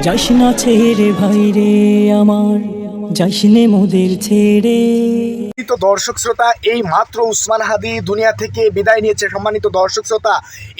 যাস না ছেড়ে ভাই রে আমার, যাস নে মোদের ছেড়ে। সম্মানিত দর্শক শ্রোতা, এই মাত্র উসমান হাদি দুনিয়া থেকে বিদায় নিয়েছে। সম্মানিত দর্শক শ্রোতা,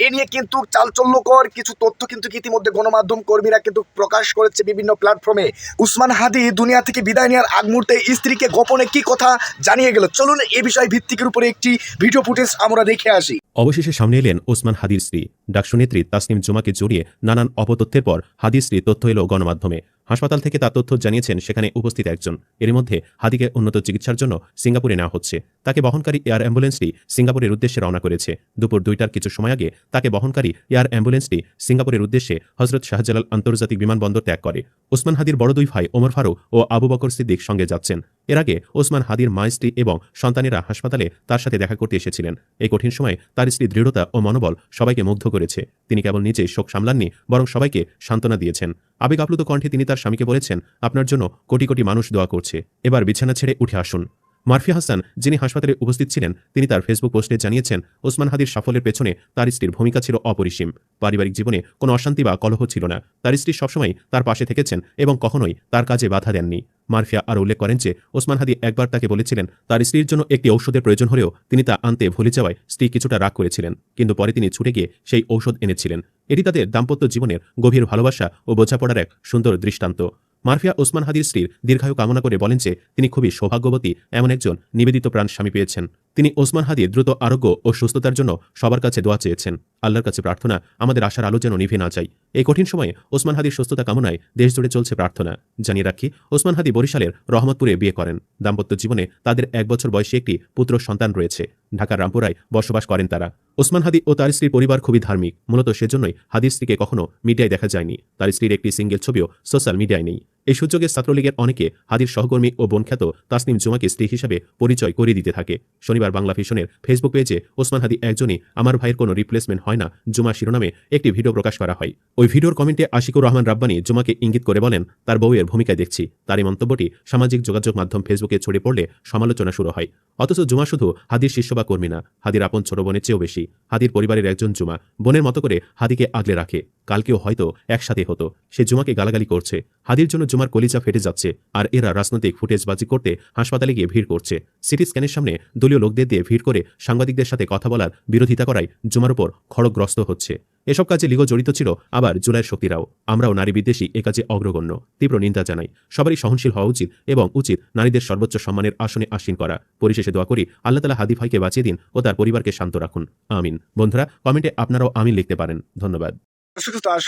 এ নিয়ে কিন্তু চাঞ্চল্যকর কিছু তথ্য কিন্তু ইতিমধ্যে গণমাধ্যম কর্মীরা কিন্তু প্রকাশ করেছে বিভিন্ন প্ল্যাটফর্মে। উসমান হাদি দুনিয়া থেকে বিদায় নেওয়ার আগ মুহূর্তে স্ত্রীকে গোপনে কি কথা জানিয়ে গেল, চলুন এ বিষয় ভিত্তিকের উপরে একটি ভিডিও ফুটেজ আমরা দেখে আসি। অবশেষে সামনে এলেন ওসমান হাদির স্ত্রী। ডাকসুনেত্রী তাসনিম জুমাকে জড়িয়ে নানান অপতথ্যের পর হাদির স্ত্রী তথ্য এলো গণমাধ্যমে। হাসপাতাল থেকে তার তথ্য জানিয়েছেন সেখানে উপস্থিত একজন। এর মধ্যে হাদিকে উন্নত চিকিৎসার জন্য সিঙ্গাপুরে নেওয়া হচ্ছে। তাকে বহনকারী এয়ার অ্যাম্বুলেন্সটি সিঙ্গাপুরের উদ্দেশ্যে রওনা করেছে। দুপুর 2টার কিছু সময় আগে তাকে বহনকারী এয়ার অ্যাম্বুলেন্সটি সিঙ্গাপুরের উদ্দেশ্যে হজরত শাহজালাল আন্তর্জাতিক বিমানবন্দর ত্যাগ করে। ওসমান হাদির বড় দুই ভাই ওমর ফারুক ও আবু বকর সিদ্দিক সঙ্গে যাচ্ছেন। এর আগে ওসমান হাদির মা, স্ত্রী এবং সন্তানেরা হাসপাতালে তার সাথে দেখা করতে এসেছিলেন। এই কঠিন সময়ে তার স্ত্রী দৃঢ়তা ও মনোবল সবাইকে মুগ্ধ করেছে। তিনি কেবল নিজেই শোক সামলাননি, বরং সবাইকে সান্ত্বনা দিয়েছেন। আবেগ আপ্লুত কণ্ঠে তিনি তার স্বামীকে বলেছেন, আপনার জন্য কোটি কোটি মানুষ দোয়া করছে, এবার বিছানা ছেড়ে উঠে আসুন। মারফিয়া হাসান, যিনি হাসপাতালে উপস্থিত ছিলেন, তিনি তার ফেসবুক পোস্টে জানিয়েছেন, ওসমান হাদির সাফল্যের পেছনে তার স্ত্রীর ভূমিকা ছিল অপরিসীম। পারিবারিক জীবনে কোনো অশান্তি বা কলহ ছিল না। তার স্ত্রী সবসময় তার পাশে থেকেছেন এবং কখনোই তার কাজে বাধা দেননি। মারফিয়া আরও উল্লেখ করেন যে ওসমান হাদি একবার তাকে বলেছিলেন তার স্ত্রীর জন্য একটি ঔষধের প্রয়োজন হলেও তিনি তা আনতে ভুলে যাওয়ায় স্ত্রী কিছুটা রাগ করেছিলেন, কিন্তু পরে তিনি ছুটে গিয়ে সেই ঔষধ এনেছিলেন। এটি তাদের দাম্পত্য জীবনের গভীর ভালোবাসা ও বোঝাপড়ার এক সুন্দর দৃষ্টান্ত। মারফিয়া ওসমান হাদির স্ত্রীর দীর্ঘায়ু কামনা করে বলেন যে তিনি খুবই সৌভাগ্যবতী এমন একজন নিবেদিত প্রাণ স্বামী পেয়েছেন। তিনি ওসমান হাদির দ্রুত আরোগ্য ও সুস্থতার জন্য সবার কাছে দোয়া চেয়েছেন। আল্লাহর কাছে প্রার্থনা আমাদের আশার আলো যেন নিভে না যায়। এই কঠিন সময়ে ওসমান হাদির সুস্থতা কামনায় দেশজুড়ে চলছে প্রার্থনা। জানিয়ে রাখি, ওসমান হাদি বরিশালের রহমতপুরে বিয়ে করেন। দাম্পত্য জীবনে তাদের 1 বছর বয়সী একটি পুত্র সন্তান রয়েছে। ঢাকার রামপুরায় বসবাস করেন তারা। ওসমান হাদি ও তার স্ত্রীর পরিবার খুবই ধার্মিক। মূলত সেজন্যই হাদির স্ত্রীকে কখনো মিডিয়ায় দেখা যায়নি। তার স্ত্রীর একটি সিঙ্গেল ছবিও সোশ্যাল মিডিয়ায় নেই। এই সুযোগে ছাত্রলীগের অনেকে হাদির সহকর্মী ও বোনখ্যাত তাসনিম জুমাকে স্ত্রী হিসাবে পরিচয় করিয়ে দিতে থাকে। শনিবার বাংলা ভিশনের ফেসবুক পেজে ওসমান হাদি একজনই, আমার ভাইয়ের কোনো রিপ্লেসমেন্ট হয় না জুমা শিরোনামে একটি ভিডিও প্রকাশ করা হয়। ওই ভিডিওর কমেন্টে আশিকুর রহমান রাব্বানী জুমাকে ইঙ্গিত করে বলেন, তার বউয়ের ভূমিকায় দেখছি। তার এই মন্তব্যটি সামাজিক যোগাযোগ মাধ্যম ফেসবুকে ছড়িয়ে পড়লে সমালোচনা শুরু হয়। অথচ জুমা শুধু হাদির শিষ্য বা কর্মী না, হাদির আপন ছোট বোনের চেয়েও বেশি। হাদির পরিবারের একজন জুমা বোনের মতো করে হাদিকে আগলে রাখে। কালকেও হয়তো একসাথে হতো। সে জুমাকে গালাগালি করছে। হাদির জন্য জুমার কলিজা ফেটে যাচ্ছে। আর এরা রাজনৈতিক ফুটেজবাজি করতে হাসপাতালে গিয়ে ভিড় করছে। সিটি স্ক্যানের সামনে দলীয় লোকদের দিয়ে ভিড় করে সাংবাদিকদের সাথে কথা বলার বিরোধিতা করায় জুমার উপর খড়গগ্রস্ত হচ্ছে। এসব কাজে লিগো জড়িত ছিল আবার জুলাইয়ের শক্তিরাও। আমরাও নারী বিদ্বেষী এ কাজে অগ্রগণ্য। তীব্র নিন্দা জানাই। সবারই সহনশীল হওয়া উচিত এবং উচিত নারীদের সর্বোচ্চ সম্মানের আসনে আসীন করা। পরিশেষে দোয়া করি আল্লাহ তাআলা হাদি ভাইকে বাঁচিয়ে দিন ও তার পরিবারকে শান্ত রাখুন। আমিন। বন্ধুরা, কমেন্টে আপনারাও আমিন লিখতে পারেন। ধন্যবাদ।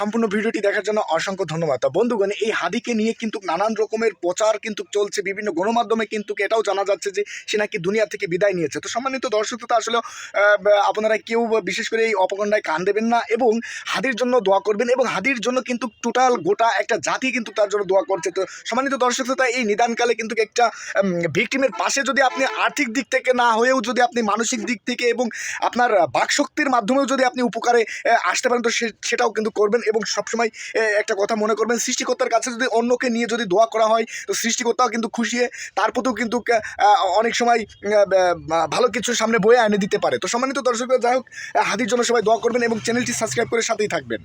সম্পূর্ণ ভিডিওটি দেখার জন্য অসংখ্য ধন্যবাদ। বন্ধুগণ, এই হাদিকে নিয়ে কিন্তু নানান রকমের প্রচার কিন্তু চলছে বিভিন্ন গণমাধ্যমে, কিন্তু এটাও জানা যাচ্ছে যে সে নাকি দুনিয়া থেকে বিদায় নিয়েছে। তো সম্মানিত দর্শক, তো আসলে আপনারা কেউ বিশেষ করে এই অপকণ্ডায় কান দেবেন না এবং হাদির জন্য দোয়া করবেন। এবং হাদির জন্য কিন্তু টোটাল গোটা একটা জাতি কিন্তু তার জন্য দোয়া করছে। তো সম্মানিত দর্শক, এই নিদানকালে কিন্তু একটা ভিকটিমের পাশে যদি আপনি আর্থিক দিক থেকে না হয়েও যদি আপনি মানসিক দিক থেকে এবং আপনার বাকশক্তির মাধ্যমেও যদি আপনি উপকারে আসতে পারেন, তো সেটাও কিন্তু করবেন। এবং সবসময় একটা কথা মনে করবেন, সৃষ্টিকর্তার কাছে যদি অন্যকে নিয়ে যদি দোয়া করা হয়, তো সৃষ্টিকর্তাও কিন্তু খুশি হয়ে তার প্রতিও কিন্তু অনেক সময় ভালো কিছু সামনে বয়ে এনে দিতে পারে। তো সম্মানিত দর্শকরা, যাই হোক, হাদির জন্য সবাই দোয়া করবেন এবং চ্যানেলটি সাবস্ক্রাইব করে সাথেই থাকবেন।